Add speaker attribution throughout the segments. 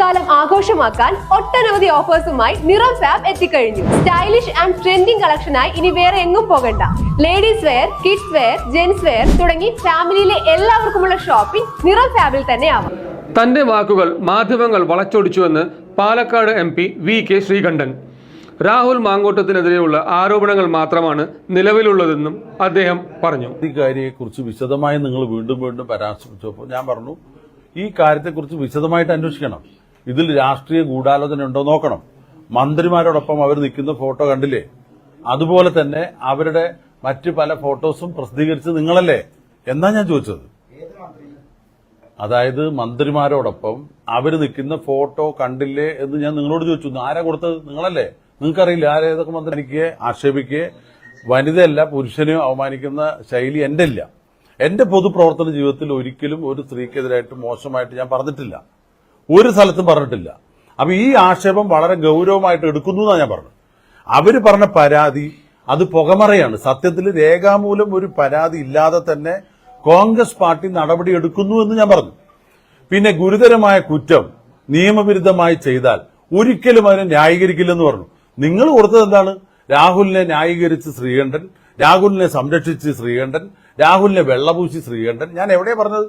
Speaker 1: ഓണക്കാലം ആഘോഷമാക്കാൻ ഒട്ടനവധി ഓഫേഴ്സുമായി നിറം ഫാബ് എത്തിക്കഴിഞ്ഞു. സ്റ്റൈലിഷ് ആൻഡ് ട്രെൻഡിംഗ് കളക്ഷനായി ഇനി വേറെ എങ്ങും പോകണ്ട. Ladies wear, kids wear, gents wear തുടങ്ങി ഫാമിലിയിലെ എല്ലാവർക്കുമുള്ള ഷോപ്പിംഗ് നിറം ഫാബിൽ തന്നെ ആവാം.
Speaker 2: തന്റെ വാക്കുകൾ മാധ്യമങ്ങൾ വളച്ചൊടിച്ചുവെന്ന് പാലക്കാട് MP VK ശ്രീകണ്ഠൻ. രാഹുൽ മാങ്കൂട്ടത്തിനെതിരെയുള്ള ആരോപണങ്ങൾ മാത്രമാണ് നിലവിലുള്ളതെന്നും അദ്ദേഹം പറഞ്ഞു.
Speaker 3: ഈ കാര്യത്തെക്കുറിച്ച് വിശദമായി നിങ്ങൾ വീണ്ടും പരാമർശിച്ചപ്പോൾ ഞാൻ പറഞ്ഞു, ഈ കാര്യത്തെക്കുറിച്ച് വിശദമായിട്ട് അന്വേഷിക്കണം. ഇതിൽ രാഷ്ട്രീയ ഗൂഢാലോചന ഉണ്ടോ നോക്കണം. മന്ത്രിമാരോടൊപ്പം അവർ നിൽക്കുന്ന ഫോട്ടോ കണ്ടില്ലേ? അതുപോലെ തന്നെ അവരുടെ മറ്റ് പല ഫോട്ടോസും പ്രസിദ്ധീകരിച്ചത് നിങ്ങളല്ലേ എന്നാ ഞാൻ ചോദിച്ചത്. അതായത് മന്ത്രിമാരോടൊപ്പം അവർ നിൽക്കുന്ന ഫോട്ടോ കണ്ടില്ലേ എന്ന് ഞാൻ നിങ്ങളോട് ചോദിച്ചു. ആരാ കൊടുത്തത്? നിങ്ങളല്ലേ. നിങ്ങൾക്കറിയില്ല ആരേതൊക്കെ മന്ത്രി എനിക്ക് ആക്ഷേപിക്കുകയെ വനിതയല്ല പുരുഷനെയോ അവമാനിക്കുന്ന ശൈലി എന്റെ ഇല്ല. എന്റെ പൊതുപ്രവർത്തന ജീവിതത്തിൽ ഒരിക്കലും ഒരു സ്ത്രീക്കെതിരായിട്ട് മോശമായിട്ട് ഞാൻ പറഞ്ഞിട്ടില്ല, ഒരു സ്ഥലത്തും പറഞ്ഞിട്ടില്ല. അപ്പൊ ഈ ആക്ഷേപം വളരെ ഗൗരവമായിട്ട് എടുക്കുന്നു എന്നാണ് ഞാൻ പറഞ്ഞത്. അവര് പറഞ്ഞ പരാതി അത് പുകമറയാണ്. സത്യത്തിൽ രേഖാമൂലം ഒരു പരാതി ഇല്ലാതെ തന്നെ കോൺഗ്രസ് പാർട്ടി നടപടി എടുക്കുന്നു എന്ന് ഞാൻ പറഞ്ഞു. പിന്നെ ഗുരുതരമായ കുറ്റം നിയമവിരുദ്ധമായി ചെയ്താൽ ഒരിക്കലും അതിനെ ന്യായീകരിക്കില്ലെന്ന് പറഞ്ഞു. നിങ്ങൾ കൊടുത്തത് എന്താണ്? രാഹുലിനെ ന്യായീകരിച്ച് ശ്രീകണ്ഠൻ, രാഹുലിനെ സംരക്ഷിച്ച് ശ്രീകണ്ഠൻ, രാഹുലിനെ വെള്ളപൂശി ശ്രീകണ്ഠൻ. ഞാൻ എവിടെയാ പറഞ്ഞത്?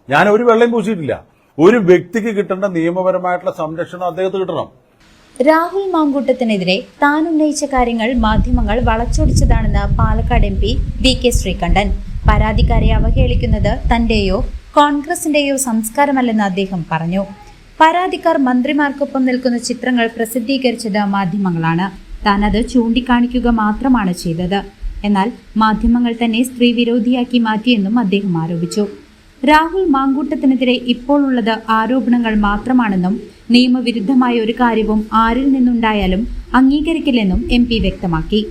Speaker 3: ഞാൻ ഒരു വെള്ളയും പൂശിയിട്ടില്ല. ഒരു വ്യക്തിക്ക് കിട്ടേണ്ട നിയമപരമായിട്ടുള്ള സംരക്ഷണം അദ്ദേഹത്തിന് കിട്ടണം.
Speaker 4: രാഹുൽ മാങ്കൂട്ടത്തിനെതിരെ താൻ ഉന്നയിച്ച കാര്യങ്ങൾ മാധ്യമങ്ങൾ വളച്ചൊടിച്ചതാണെന്ന് പാലക്കാട് MP VK ശ്രീകണ്ഠൻ. പരാതിക്കാരെ അവഹേളിക്കുന്നത് തന്റെയോ കോൺഗ്രസിന്റെയോ സംസ്കാരമല്ലെന്ന് അദ്ദേഹം പറഞ്ഞു. പരാതിക്കാർ മന്ത്രിമാർക്കൊപ്പം നിൽക്കുന്ന ചിത്രങ്ങൾ പ്രസിദ്ധീകരിച്ചത് മാധ്യമങ്ങളാണ്. താൻ അത് ചൂണ്ടിക്കാണിക്കുക മാത്രമാണ് ചെയ്തത്. എന്നാൽ മാധ്യമങ്ങൾ തന്നെ സ്ത്രീ വിരോധിയാക്കി മാറ്റിയെന്നും അദ്ദേഹം ആരോപിച്ചു. രാഹുൽ മാങ്കൂട്ടത്തിനെതിരെ ഇപ്പോൾ ഉള്ളത് ആരോപണങ്ങൾ മാത്രമാണെന്നും നിയമവിരുദ്ധമായ ഒരു കാര്യവും ആരിൽ നിന്നുണ്ടായാലും അംഗീകരിക്കില്ലെന്നും MP വ്യക്തമാക്കി.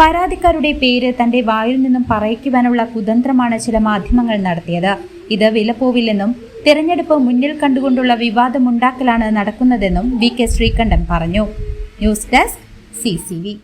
Speaker 4: പരാതിക്കാരുടെ പേര് തന്റെ വായിൽ നിന്നും പറയിക്കുവാനുള്ള കുതന്ത്രമാണ് ചില മാധ്യമങ്ങൾ നടത്തിയത്. ഇത് വിലപ്പോവില്ലെന്നും തെരഞ്ഞെടുപ്പ് മുന്നിൽ കണ്ടുകൊണ്ടുള്ള വിവാദമുണ്ടാക്കലാണ് നടക്കുന്നതെന്നും VK ശ്രീകണ്ഠൻ പറഞ്ഞു. News desk CCV.